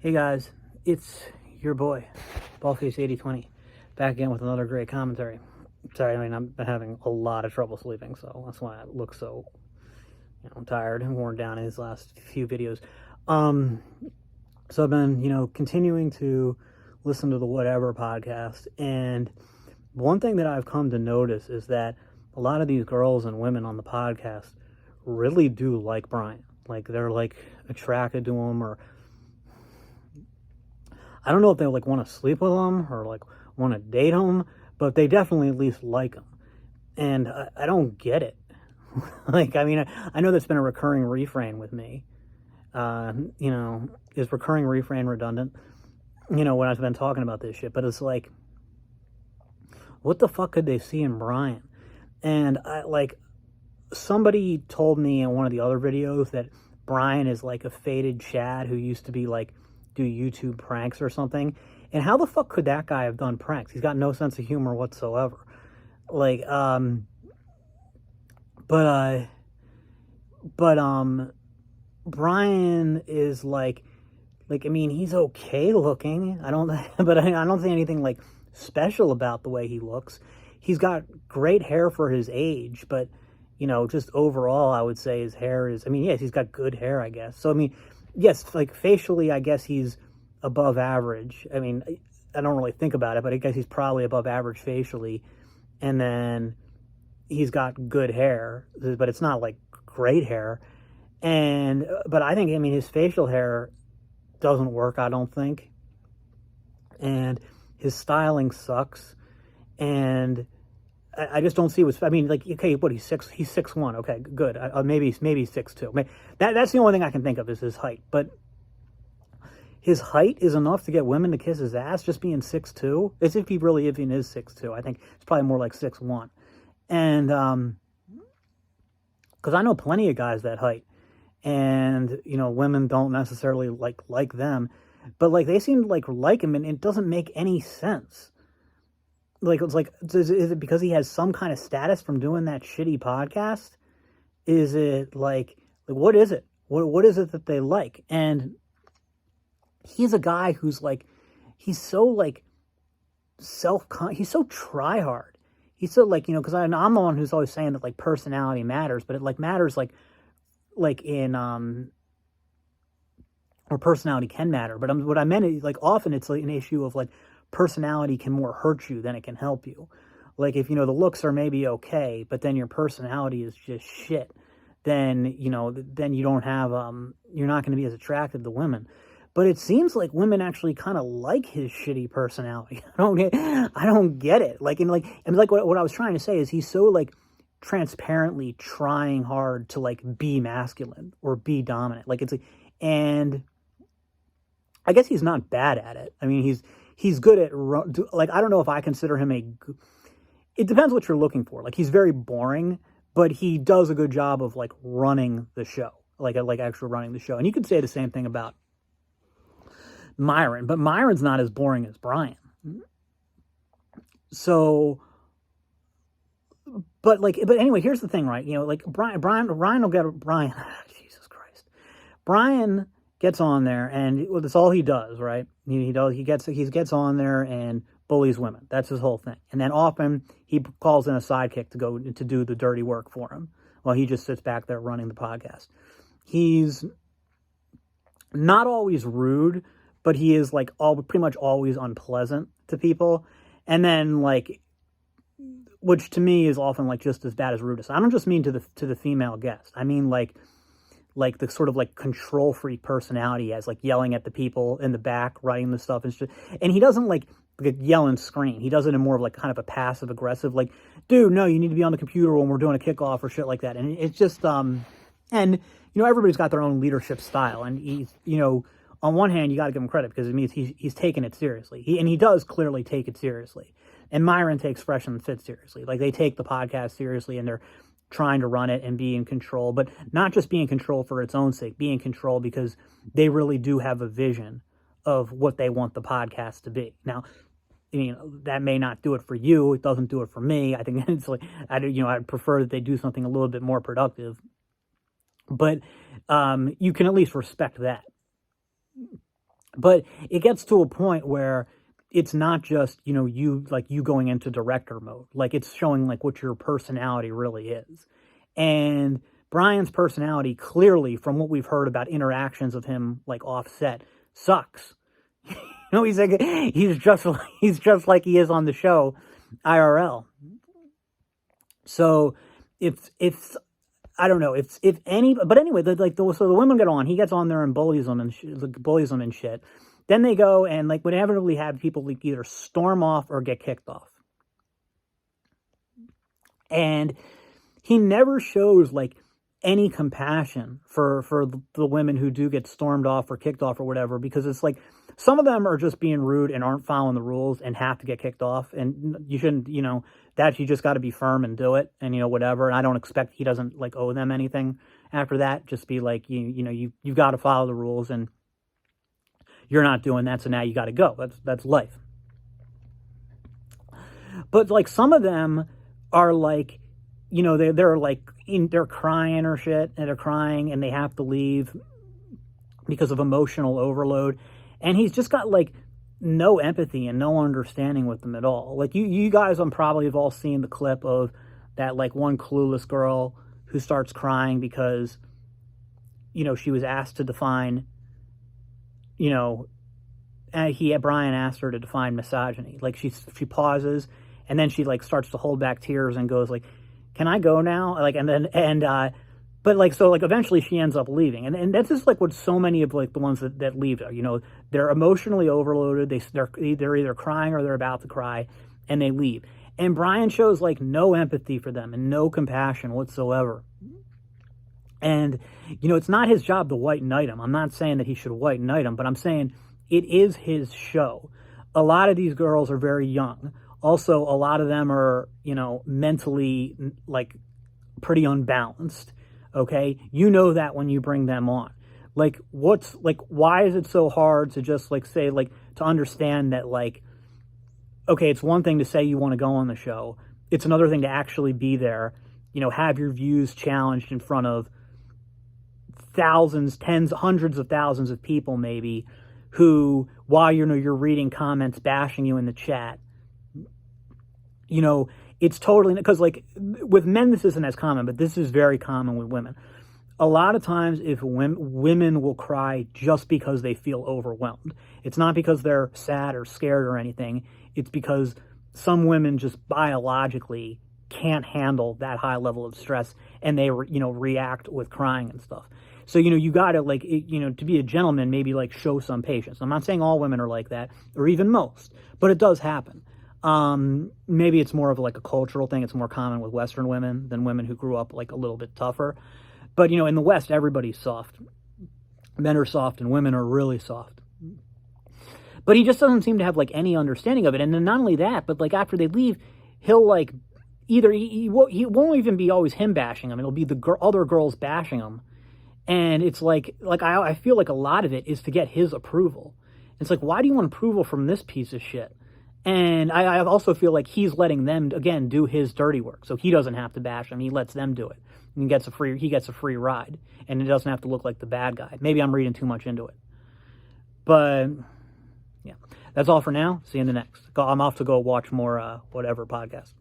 Hey guys, it's your boy, Ballface8020, back again with another great commentary. Sorry, I've been having a lot of trouble sleeping, so that's why I look so, tired and worn down in these last few videos. So I've been, continuing to listen to the Whatever podcast, and one thing that I've come to notice is that a lot of these girls and women on the podcast really do like Bryan. Like, they're, attracted to him, or I don't know if they want to sleep with him or want to date him, but they definitely at least like him. And I don't get it. I know that's been a recurring refrain with me. Is recurring refrain redundant? When I've been talking about this shit, but it's like, what the fuck could they see in Bryan? And somebody told me in one of the other videos that Bryan is like a faded Chad who used to be do YouTube pranks or something. And how the fuck could that guy have done pranks? He's got no sense of humor whatsoever. Bryan is he's okay looking. I don't see anything special about the way he looks. He's got great hair for his age, but just overall, I would say his hair is, yes, he's got good hair, I guess. So, yes, facially, I guess he's above average. I don't really think about it, but I guess he's probably above average facially. And then he's got good hair, but it's not great hair. But I think, his facial hair doesn't work, I don't think. And his styling sucks. And I just don't see what's, okay, what, he's 6'1", okay, good, maybe 6'2". That's the only thing I can think of is his height, but his height is enough to get women to kiss his ass, just being 6'2", as if he really even is 6'2". I think it's probably more like 6'1", and, because I know plenty of guys that height, and, women don't necessarily like them, but, they seem to like him, and it doesn't make any sense. Is it because he has some kind of status from doing that shitty podcast? Is it what is it? What is it that they like? And he's a guy who's he's so he's so try hard. He's so because I'm the one who's always saying that personality matters, but it matters in or personality can matter. But what I meant is often it's an issue of personality can more hurt you than it can help you. If, the looks are maybe okay, but then your personality is just shit, then, then you don't have, you're not going to be as attractive to women. But it seems like women actually kind of like his shitty personality. I don't get it. What I was trying to say is he's so, transparently trying hard to, be masculine or be dominant. And I guess he's not bad at it. He's good at, I don't know if I consider him it depends what you're looking for. He's very boring, but he does a good job of, running the show. Actually running the show. And you could say the same thing about Myron, but Myron's not as boring as Bryan. So, but anyway, here's the thing, right? Bryan will get, Jesus Christ. Bryan gets on there, and that's all he does, right? He gets on there and bullies women. That's his whole thing. And then often he calls in a sidekick to go to do the dirty work for him while he just sits back there running the podcast. He's not always rude, but he is pretty much always unpleasant to people. And then which to me is often just as bad as rudeness. I don't just mean to the female guest. I mean the sort of control freak personality he has, yelling at the people in the back, writing the stuff and he doesn't yell and scream. He does it in more of kind of a passive aggressive, dude, no, you need to be on the computer when we're doing a kickoff or shit like that. And it's just, and everybody's got their own leadership style. And he's, on one hand, you got to give him credit because it means he's taking it seriously. He does clearly take it seriously. And Myron takes Fresh and Fit seriously. They take the podcast seriously, and they're trying to run it and be in control, but not just be in control for its own sake, be in control because they really do have a vision of what they want the podcast to be. Now, that may not do it for you. It doesn't do it for me. I think it's I'd prefer that they do something a little bit more productive, but you can at least respect that. But it gets to a point where it's not just, you going into director mode. Like, it's showing like what your personality really is. And Bryan's personality, clearly, from what we've heard about interactions of him like offset, sucks. He's just like he is on the show IRL. So if I don't know if any, but anyway, so the women get on. He gets on there and bullies them and shit. Then they go and like would inevitably have people like either storm off or get kicked off. And he never shows like any compassion for the women who do get stormed off or kicked off or whatever, because it's like some of them are just being rude and aren't following the rules and have to get kicked off, and you shouldn't, that you just got to be firm and do it, and whatever. And I don't expect he doesn't like owe them anything after that. Just be like, you've got to follow the rules, and you're not doing that, so now you got to go. That's life. But like some of them are like, they're like they're crying or shit, and they're crying and they have to leave because of emotional overload, and he's just got like no empathy and no understanding with them at all. Like you guys probably have all seen the clip of that like one clueless girl who starts crying because she was asked to define, Bryan asked her to define misogyny. Like she pauses and then she like starts to hold back tears and goes like, "Can I go now?" Like, but like, so like eventually she ends up leaving. And that's just like what so many of like the ones that leave are, they're emotionally overloaded. They're either crying or they're about to cry and they leave. And Bryan shows like no empathy for them and no compassion whatsoever. And, it's not his job to white knight him. I'm not saying that he should white knight him, but I'm saying it is his show. A lot of these girls are very young. Also, a lot of them are, mentally like pretty unbalanced. Okay. That when you bring them on, like, why is it so hard to just like say, like, to understand that, like, okay, it's one thing to say you want to go on the show. It's another thing to actually be there, have your views challenged in front of thousands, tens, hundreds of thousands of people, maybe, who, while you're reading comments bashing you in the chat, it's totally, because like with men, this isn't as common, but this is very common with women. A lot of times if women will cry just because they feel overwhelmed. It's not because they're sad or scared or anything. It's because some women just biologically can't handle that high level of stress and they, react with crying and stuff. So, you got to like, to be a gentleman, maybe like show some patience. I'm not saying all women are like that or even most, but it does happen. Maybe it's more of like a cultural thing. It's more common with Western women than women who grew up like a little bit tougher. But, in the West, everybody's soft. Men are soft and women are really soft. But he just doesn't seem to have like any understanding of it. And then not only that, but like after they leave, he'll like either he won't even be always him bashing them. It'll be the other girls bashing him. And it's like I feel like a lot of it is to get his approval. It's like, why do you want approval from this piece of shit? And I also feel like he's letting them, again, do his dirty work. So he doesn't have to bash them. He lets them do it. And he gets a free ride. And it doesn't have to look like the bad guy. Maybe I'm reading too much into it. But, yeah. That's all for now. See you in the next. I'm off to go watch more whatever podcast.